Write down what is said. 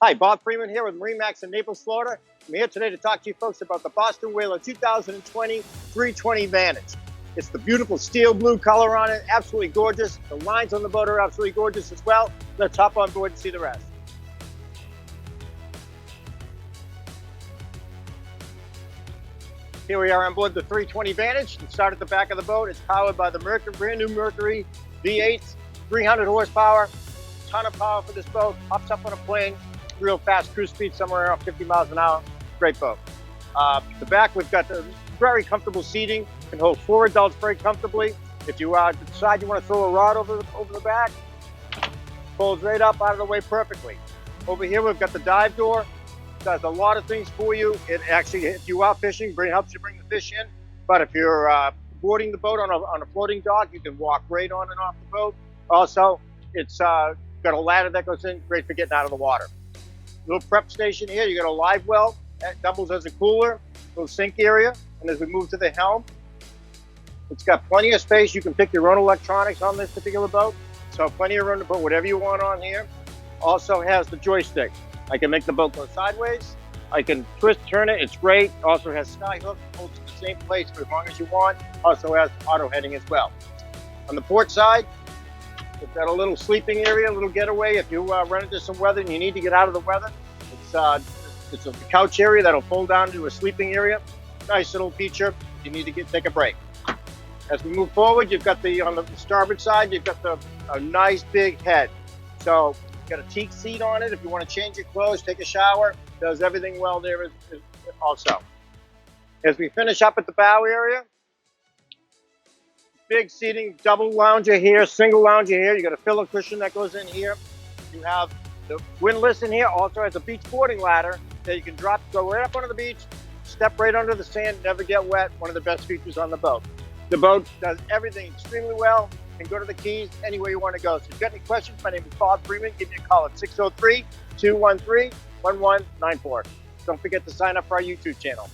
Hi, Bob Freeman here with MarineMax in Naples, Florida. I'm here today to talk to you folks about the Boston Whaler 2020 320 Vantage. It's the beautiful steel blue color on it, absolutely gorgeous. The lines on the boat are absolutely gorgeous as well. Let's hop on board and see the rest. Here we are on board the 320 Vantage. We start at the back of the boat. It's powered by the brand new Mercury V8, 300 horsepower, ton of power for this boat. Hops up on a plane, real fast cruise speed, somewhere around 50 miles an hour. Great boat. The back, we've got the very comfortable seating. Can hold 4 adults very comfortably. If you decide you want to throw a rod over the back, folds right up out of the way perfectly. Over here, we've got the dive door. Does a lot of things for you. It actually, if you are fishing, helps you bring the fish in. But if you're boarding the boat on a floating dock, you can walk right on and off the boat. Also, it's got a ladder that goes in, great for getting out of the water. Little prep station here. You got a live well that doubles as a cooler, little sink area. And as we move to the helm, it's got plenty of space. You can pick your own electronics on this particular boat. So plenty of room to put whatever you want on here. Also has the joystick. I can make the boat go sideways. I can twist, turn it. It's great. Also has sky hook, holds in the same place for as long as you want. Also has auto heading as well. On the port side, we've got a little sleeping area, a little getaway. If you run into some weather and you need to get out of the weather, it's a couch area that'll fold down to a sleeping area. Nice little feature. You need to take a break. As we move forward, you've got on the starboard side, you've got a nice big head. So got a teak seat on it if you want to change your clothes, take a shower. Does everything well there also. As we finish up at the bow area, big seating, double lounger here, single lounger here. You got a pillow cushion that goes in here. You have the windlass in here. Also has a beach boarding ladder that you can go right up onto the beach, step right under the sand, never get wet. One of the best features on the boat. The boat does everything extremely well. You can go to the Keys anywhere you want to go. So if you've got any questions, my name is Bob Freeman. Give me a call at 603-213-1194. Don't forget to sign up for our YouTube channel.